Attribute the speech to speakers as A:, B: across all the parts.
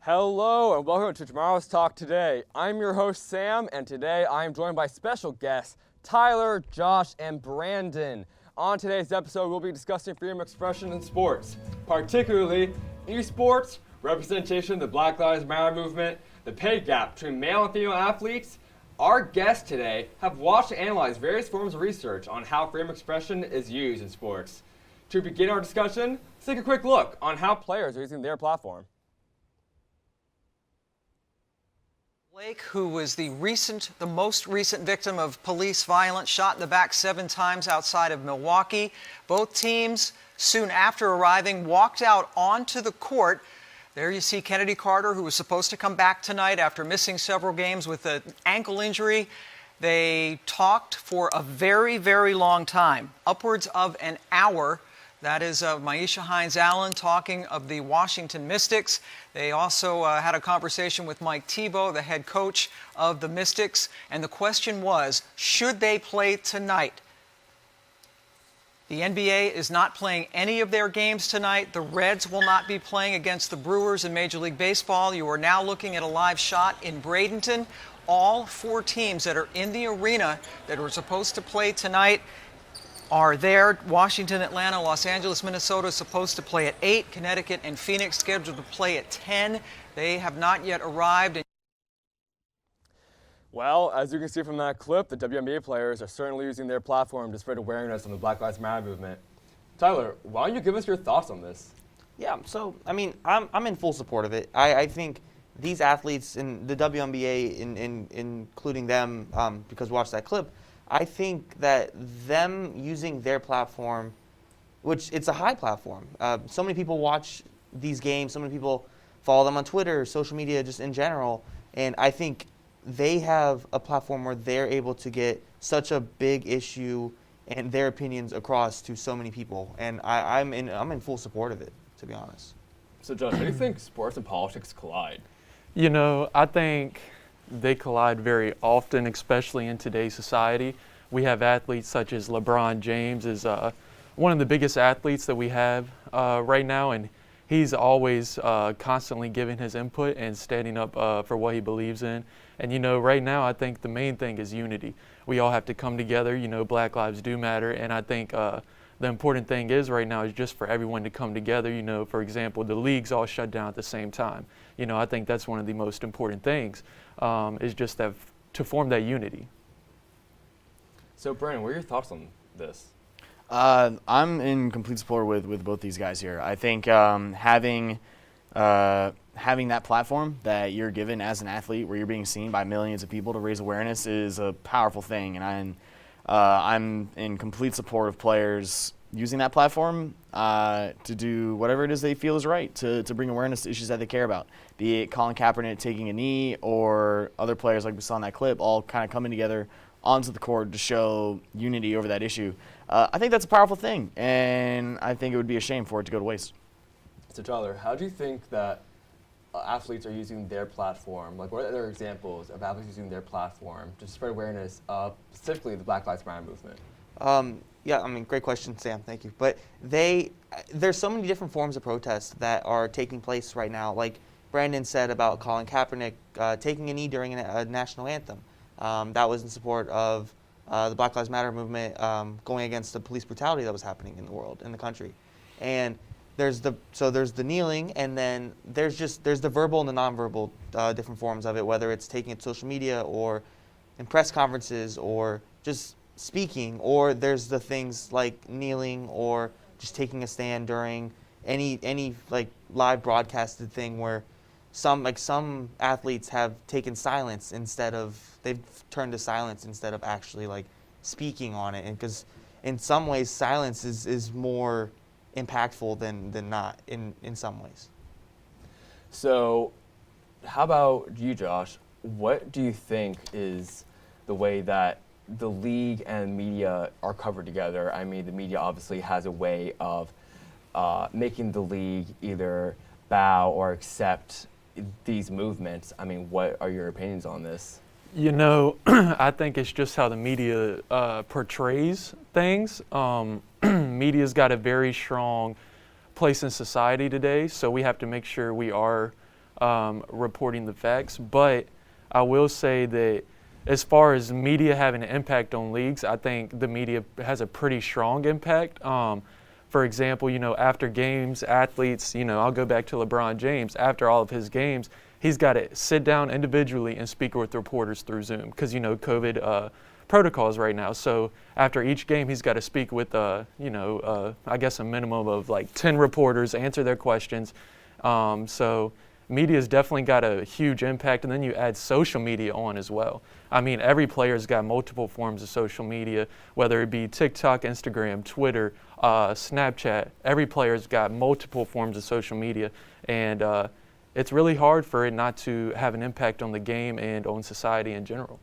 A: Hello and welcome to Tomorrow's Talk Today. I'm your host Sam, and today I am joined by special guests Tyler, Josh, and Brandon. On today's episode, we'll be discussing freedom of expression in sports, particularly esports, representation of the Black Lives Matter movement, the pay gap between male and female athletes. Our guests today have watched and analyzed various forms of research on how freedom of expression is used in sports. To begin our discussion, let's take a quick look on how players are using their platform.
B: Blake, who was the most recent victim of police violence, shot in the back 7 times outside of Milwaukee. Both teams, soon after arriving, walked out onto the court. There you see Kennedy Carter, who was supposed to come back tonight after missing several games with an ankle injury. They talked for a very, very long time, upwards of an hour. That is Maisha Hines-Allen talking of the Washington Mystics. They also had a conversation with Mike Tebow, the head coach of the Mystics. And the question was, should they play tonight? The NBA is not playing any of their games tonight. The Reds will not be playing against the Brewers in Major League Baseball. You are now looking at a live shot in Bradenton. All 4 teams that are in the arena that were supposed to play tonight are there. Washington, Atlanta, Los Angeles, Minnesota is supposed to play at 8. Connecticut and Phoenix scheduled to play at 10. They have not yet arrived.
A: Well, as you can see from that clip, the WNBA players are certainly using their platform to spread awareness on the Black Lives Matter movement. Tyler, why don't you give us your thoughts on this?
C: Yeah, so, I mean, I'm in full support of it. I think these athletes in the WNBA, including them, because we watched that clip, I think that them using their platform, which it's a high platform. So many people watch these games, so many people follow them on Twitter, social media, just in general, and I think they have a platform where they're able to get such a big issue and their opinions across to so many people, and I'm in full support of it, to be honest.
A: So, Josh, how do you think sports and politics collide?
D: You know, I think they collide very often, especially in today's society. We have athletes such as LeBron James is one of the biggest athletes that we have right now, and he's always constantly giving his input and standing up for what he believes in. And, you know, right now I think the main thing is unity. We all have to come together. You know, Black lives do matter, and I think the important thing is right now is just for everyone to come together. You know, for example, the leagues all shut down at the same time. You know, I think that's one of the most important things. Is just that to form that unity.
A: So, Brandon, what are your thoughts on this?
E: I'm in complete support with both these guys here. I think having that platform that you're given as an athlete, where you're being seen by millions of people to raise awareness, is a powerful thing, and I'm in complete support of players using that platform to do whatever it is they feel is right to bring awareness to issues that they care about. Be it Colin Kaepernick taking a knee or other players like we saw in that clip, all kind of coming together onto the court to show unity over that issue. I think that's a powerful thing, and I think it would be a shame for it to go to waste.
A: So, Tyler, how do you think that athletes are using their platform? Like, what are other examples of athletes using their platform to spread awareness of specifically the Black Lives Matter movement?
C: Yeah, I mean, great question, Sam. Thank you. But there's so many different forms of protest that are taking place right now. Like Brandon said about Colin Kaepernick taking a knee during a national anthem. That was in support of the Black Lives Matter movement going against the police brutality that was happening in the world, in the country. And there's the kneeling, and then there's the verbal and the nonverbal different forms of it, whether it's taking it to social media or in press conferences or just speaking, or there's the things like kneeling or just taking a stand during any like live broadcasted thing where some athletes have taken silence they've turned to silence instead of actually like speaking on it, and because in some ways silence is more impactful than not in some ways.
A: So how about you, Josh? What do you think is the way that the league and media are covered together? I mean, the media obviously has a way of making the league either bow or accept these movements. I mean, what are your opinions on this?
D: You know, I think it's just how the media portrays things. Media's got a very strong place in society today, so we have to make sure we are reporting the facts. But I will say that as far as media having an impact on leagues, I think the media has a pretty strong impact. For example, after games, athletes, I'll go back to LeBron James. After all of his games, he's got to sit down individually and speak with reporters through Zoom because, COVID protocols right now. So after each game, he's got to speak with, I guess a minimum of like 10 reporters, answer their questions. So media's definitely got a huge impact, and then you add social media on as well. I mean, every player's got multiple forms of social media, whether it be TikTok, Instagram, Twitter, Snapchat. Every player's got multiple forms of social media, and it's really hard for it not to have an impact on the game and on society in general.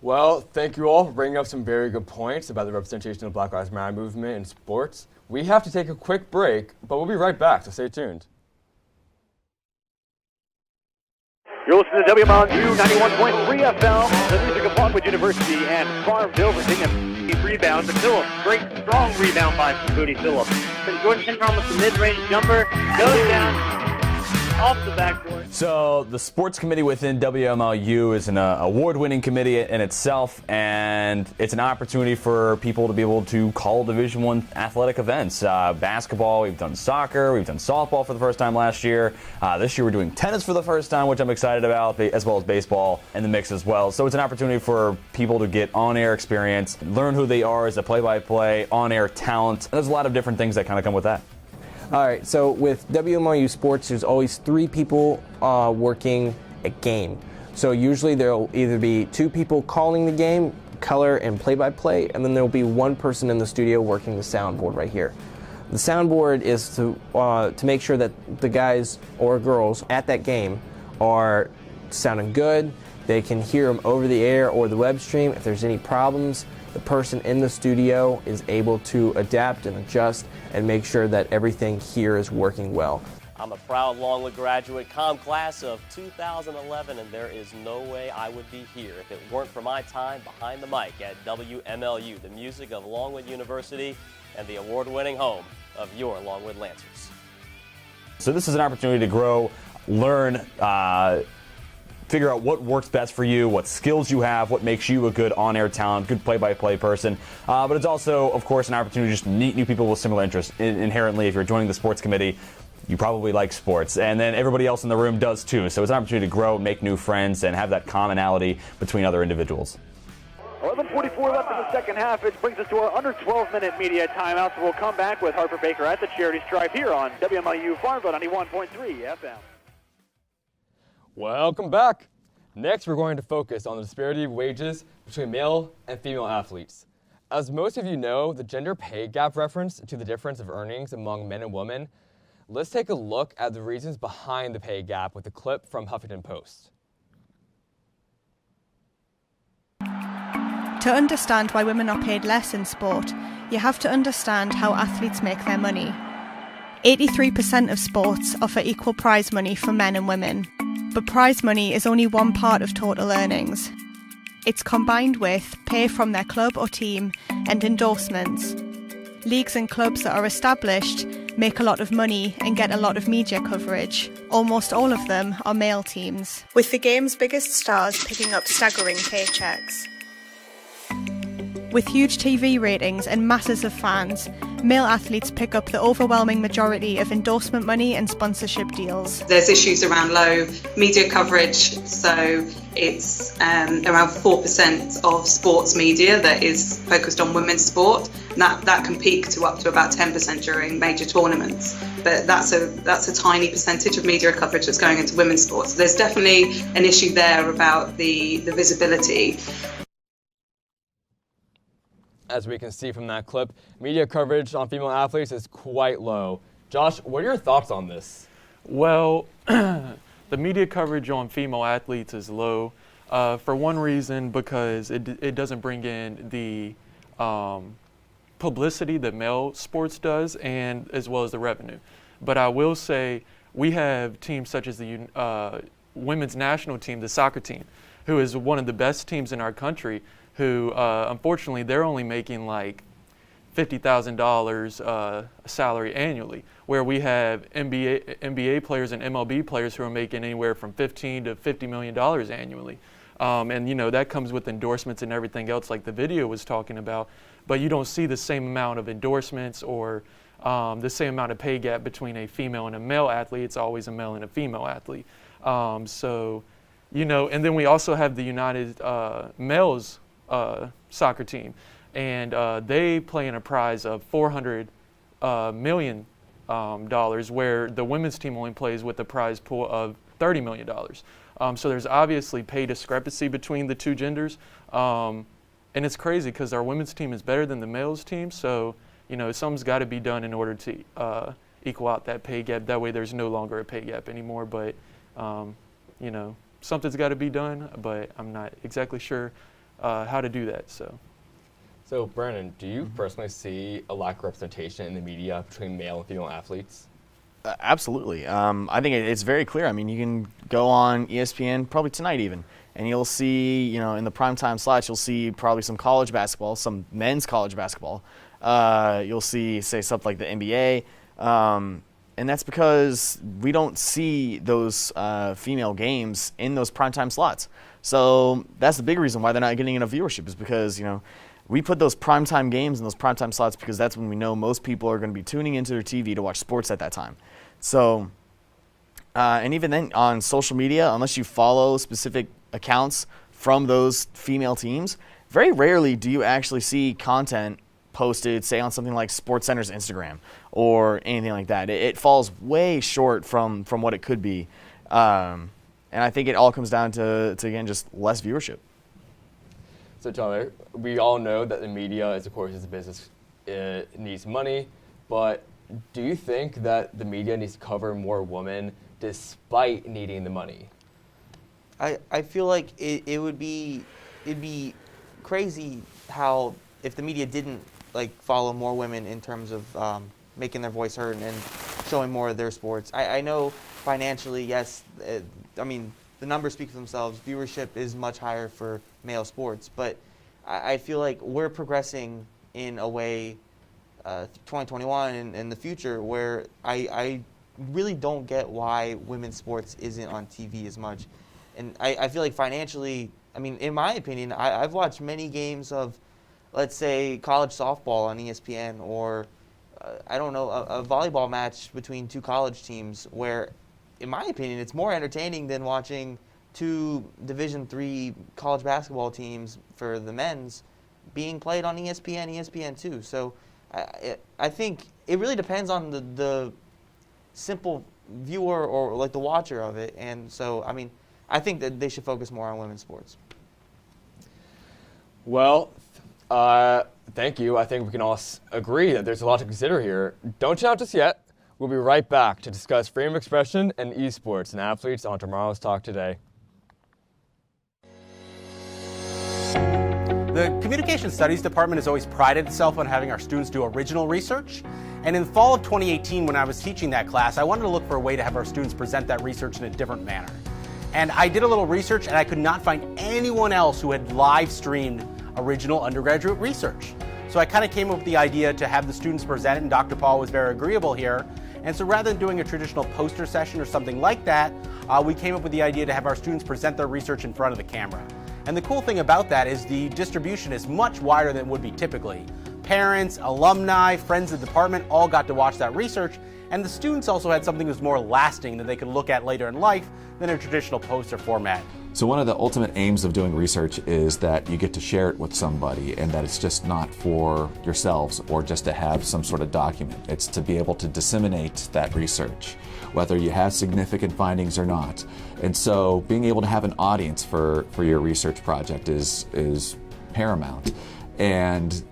A: Well, thank you all for bringing up some very good points about the representation of the Black Lives Matter movement in sports. We have to take a quick break, but we'll be right back, so stay tuned.
F: You're listening to WMLU 91.3 FM, the music of Longwood University and Farmville, Virginia. Rebound to Phillips. Great, strong rebound by Cody Phillips. Jordan Syndrome with the mid-range jumper. Goes down off the backboard.
G: So the sports committee within WMLU is an award-winning committee in itself, and it's an opportunity for people to be able to call Division I athletic events. Basketball, we've done soccer, we've done softball for the first time last year. This year we're doing tennis for the first time, which I'm excited about, as well as baseball in the mix as well. So it's an opportunity for people to get on-air experience, learn who they are as a play-by-play, on-air talent. There's a lot of different things that kind of come with that.
H: All right, so with WMLU Sports, there's always 3 people working a game. So usually there'll either be 2 people calling the game, color and play-by-play, and then there'll be 1 person in the studio working the soundboard right here. The soundboard is to make sure that the guys or girls at that game are sounding good. They can hear them over the air or the web stream. If there's any problems, the person in the studio is able to adapt and adjust and make sure that everything here is working well.
I: I'm a proud Longwood graduate, class of 2011, and there is no way I would be here if it weren't for my time behind the mic at WMLU, the music of Longwood University and the award-winning home of your Longwood Lancers.
G: So this is an opportunity to grow, learn, figure out what works best for you, what skills you have, what makes you a good on-air talent, good play-by-play person. But it's also, of course, an opportunity to just meet new people with similar interests. Inherently, if you're joining the sports committee, you probably like sports. And then everybody else in the room does too. So it's an opportunity to grow, make new friends, and have that commonality between other individuals.
F: 11:44 left in the second half, which brings us to our under 12-minute media timeout. So we'll come back with Harper Baker at the Charity Stripe here on WMLU Farmville 91.3 FM.
A: Welcome back. Next, we're going to focus on the disparity of wages between male and female athletes. As most of you know, the gender pay gap reference to the difference of earnings among men and women. Let's take a look at the reasons behind the pay gap with a clip from Huffington Post.
J: To understand why women are paid less in sport, you have to understand how athletes make their money. 83% of sports offer equal prize money for men and women. But prize money is only one part of total earnings. It's combined with pay from their club or team and endorsements. Leagues and clubs that are established make a lot of money and get a lot of media coverage. Almost all of them are male teams, with the game's biggest stars picking up staggering paychecks. With huge TV ratings and masses of fans, male athletes pick up the overwhelming majority of endorsement money and sponsorship deals.
K: There's issues around low media coverage, so it's around 4% of sports media that is focused on women's sport. And that can peak to up to about 10% during major tournaments. But that's a tiny percentage of media coverage that's going into women's sports. So there's definitely an issue there about the visibility.
A: As we can see from that clip, media coverage on female athletes is quite low. Josh, what are your thoughts on this?
D: Well, the media coverage on female athletes is low for one reason, because it doesn't bring in the publicity that male sports does, and as well as the revenue. But I will say we have teams such as the women's national team, the soccer team, who is one of the best teams in our country, who unfortunately they're only making like $50,000 salary annually, where we have NBA players and MLB players who are making anywhere from $15 to $50 million annually. And, you know, that comes with endorsements and everything else like the video was talking about, but you don't see the same amount of endorsements or the same amount of pay gap between a female and a male athlete. It's always a male and a female athlete. So, you know, and then we also have the United Males soccer team, and they play in a prize of $400 million, where the women's team only plays with a prize pool of $30 million. So there's obviously pay discrepancy between the two genders, and it's crazy because our women's team is better than the males team. So, you know, something's got to be done in order to equal out that pay gap. That way there's no longer a pay gap anymore. But, you know, something's got to be done, but I'm not exactly sure how to do that.
A: So, Brandon, do you personally see a lack of representation in the media between male and female athletes?
E: Absolutely. I think it's very clear. I mean, you can go on ESPN probably tonight even, and you'll see, you know, in the primetime slots, you'll see probably some college basketball, some men's college basketball. You'll see, say, stuff like the NBA. And that's because we don't see those female games in those primetime slots. So that's the big reason why they're not getting enough viewership, is because, you know, we put those primetime games in those primetime slots because that's when we know most people are going to be tuning into their TV to watch sports at that time. So, and even then on social media, unless you follow specific accounts from those female teams, very rarely do you actually see content posted, say, on something like SportsCenter's Instagram or anything like that. It falls way short from what it could be. And I think it all comes down to again, just less viewership.
A: So, Tyler, we all know that the media is, of course, a business. It needs money, but do you think that the media needs to cover more women despite needing the money?
C: I feel like it'd be crazy how if the media didn't follow more women in terms of making their voice heard and showing more of their sports. I know financially, yes, I mean, the numbers speak for themselves. Viewership is much higher for male sports, but I feel like we're progressing in a way, 2021 and in the future, where I really don't get why women's sports isn't on TV as much. And I feel like financially, I mean, in my opinion, I've watched many games of, let's say, college softball on ESPN, or I don't know, a volleyball match between two college teams where, in my opinion, it's more entertaining than watching two Division III college basketball teams for the men's being played on ESPN, ESPN2. So I think it really depends on the simple viewer or like the watcher of it. And so, I mean, I think that they should focus more on women's sports.
A: Well, thank you. I think we can all agree that there's a lot to consider here. Don't shout just yet. We'll be right back to discuss freedom of expression and esports and athletes on tomorrow's Talk Today.
L: The Communication Studies Department has always prided itself on having our students do original research. And in the fall of 2018, when I was teaching that class, I wanted to look for a way to have our students present that research in a different manner. And I did a little research, and I could not find anyone else who had live streamed original undergraduate research. So I kind of came up with the idea to have the students present it, and Dr. Paul was very agreeable here. And so rather than doing a traditional poster session or something like that, we came up with the idea to have our students present their research in front of the camera. And the cool thing about that is the distribution is much wider than it would be typically. Parents, alumni, friends of the department all got to watch that research, and the students also had something that was more lasting that they could look at later in life than a traditional poster format.
M: So one of the ultimate aims of doing research is that you get to share it with somebody, and that it's just not for yourselves or just to have some sort of document. It's to be able to disseminate that research, whether you have significant findings or not. And so being able to have an audience for your research project is paramount. And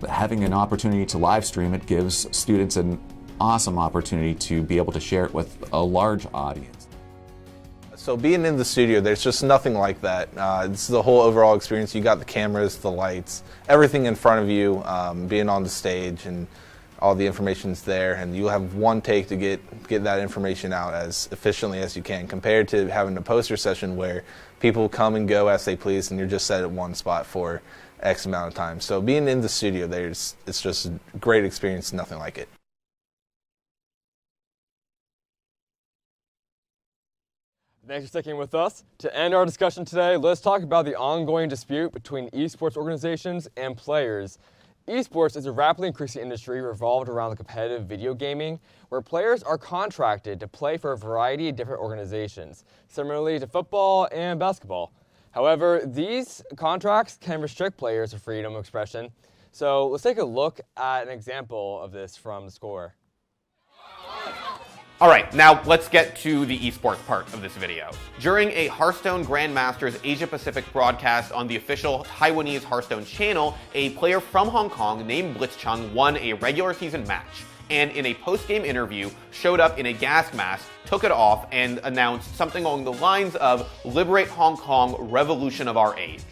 M: having an opportunity to live stream it gives students an awesome opportunity to be able to share it with a large audience.
N: So being in the studio, there's just nothing like that. It's the whole overall experience. You got the cameras, the lights, everything in front of you, being on the stage, and all the information's there, and you'll have one take to get that information out as efficiently as you can, compared to having a poster session where people come and go as they please, and you're just set at one spot for X amount of time. So being in the studio it's just a great experience, nothing like it.
A: Thanks for sticking with us. To end our discussion today, let's talk about the ongoing dispute between esports organizations and players. Esports is a rapidly increasing industry revolved around the competitive video gaming, where players are contracted to play for a variety of different organizations, similarly to football and basketball. However, these contracts can restrict players' freedom of expression. So let's take a look at an example of this from the score.
O: All right, now let's get to the esports part of this video. During a Hearthstone Grandmasters Asia Pacific broadcast on the official Taiwanese Hearthstone channel, a player from Hong Kong named Blitzchung won a regular season match, and in a post-game interview showed up in a gas mask, took it off, and announced something along the lines of "Liberate Hong Kong, revolution of our age."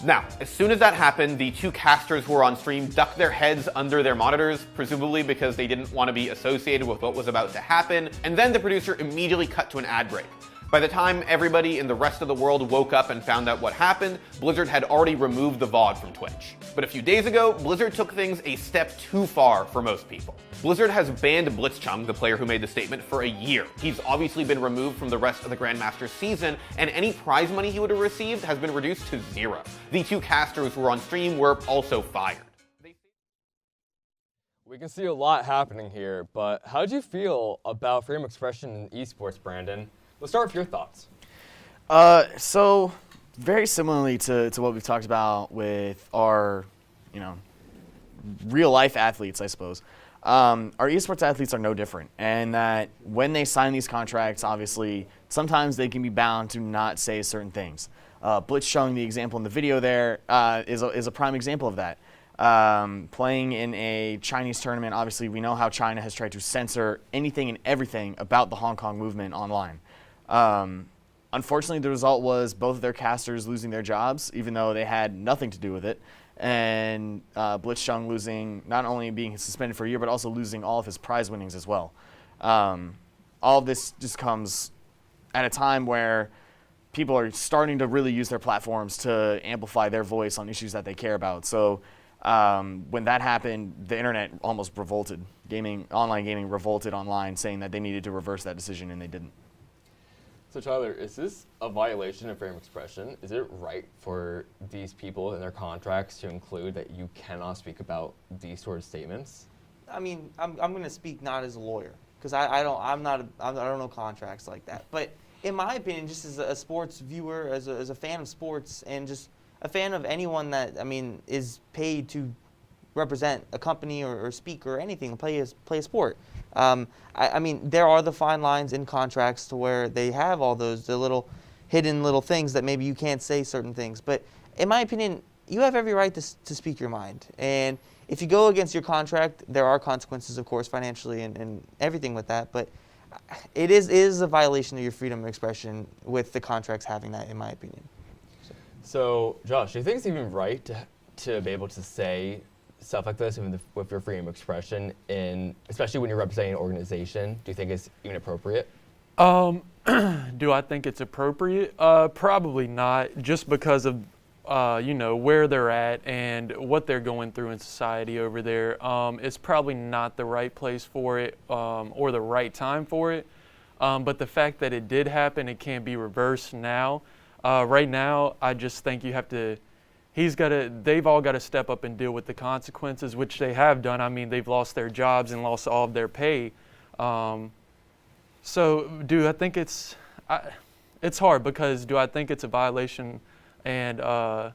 O: Now, as soon as that happened, the two casters who were on stream ducked their heads under their monitors, presumably because they didn't want to be associated with what was about to happen, and then the producer immediately cut to an ad break. By the time everybody in the rest of the world woke up and found out what happened, Blizzard had already removed the VOD from Twitch. But a few days ago, Blizzard took things a step too far for most people. Blizzard has banned Blitzchung, the player who made the statement, for a year. He's obviously been removed from the rest of the Grandmasters season, and any prize money he would have received has been reduced to 0. The two casters who were on stream were also fired.
A: We can see a lot happening here, but how do you feel about freedom of expression in esports, Brandon? Let's start with your thoughts.
E: So very similarly to what we've talked about with our, real life athletes, I suppose. Our esports athletes are no different, and that when they sign these contracts, obviously, sometimes they can be bound to not say certain things. Blitzchung, the example in the video there, is a prime example of that. Playing in a Chinese tournament, obviously we know how China has tried to censor anything and everything about the Hong Kong movement online. Unfortunately, the result was both of their casters losing their jobs, even though they had nothing to do with it, and Blitzchung losing, not only being suspended for a year, but also losing all of his prize winnings as well. All of this just comes at a time where people are starting to really use their platforms to amplify their voice on issues that they care about. So when that happened, the internet almost revolted. Online gaming revolted online, saying that they needed to reverse that decision, and they didn't.
A: So Tyler, is this a violation of freedom of expression? Is it right for these people in their contracts to include that you cannot speak about these sort of statements?
C: I mean, I'm going to speak not as a lawyer, because I don't know contracts like that. But in my opinion, just as a sports viewer, as a fan of sports, and just a fan of anyone that is paid to represent a company or speak or anything, play a sport. I mean, there are the fine lines in contracts to where they have all the little hidden little things that maybe you can't say certain things. But in my opinion, you have every right to speak your mind. And if you go against your contract, there are consequences, of course, financially and everything with that. But it is a violation of your freedom of expression with the contracts having that, in my opinion.
A: So Josh, do you think it's even right to be able to say stuff like this with your freedom of expression, especially when you're representing an organization? Do you think it's even appropriate?
D: Do I think it's appropriate? Probably not, just because of where they're at and what they're going through in society over there. It's probably not the right place for it or the right time for it. But the fact that it did happen, it can't be reversed now. Right now, I just think you have to. They've all got to step up and deal with the consequences, which they have done. I mean, they've lost their jobs and lost all of their pay. So do I think it's hard, because do I think it's a violation of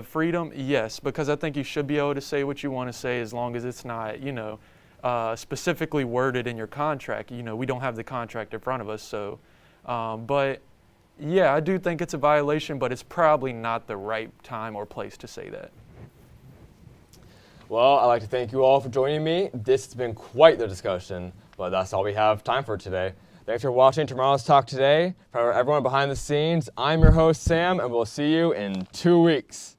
D: freedom? Yes, because I think you should be able to say what you want to say as long as it's not, specifically worded in your contract. We don't have the contract in front of us, so, but yeah, I do think it's a violation, but it's probably not the right time or place to say that.
A: Well, I'd like to thank you all for joining me. This has been quite the discussion, but that's all we have time for today. Thanks for watching Tomorrow's Talk Today. For everyone behind the scenes, I'm your host, Sam, and we'll see you in 2 weeks.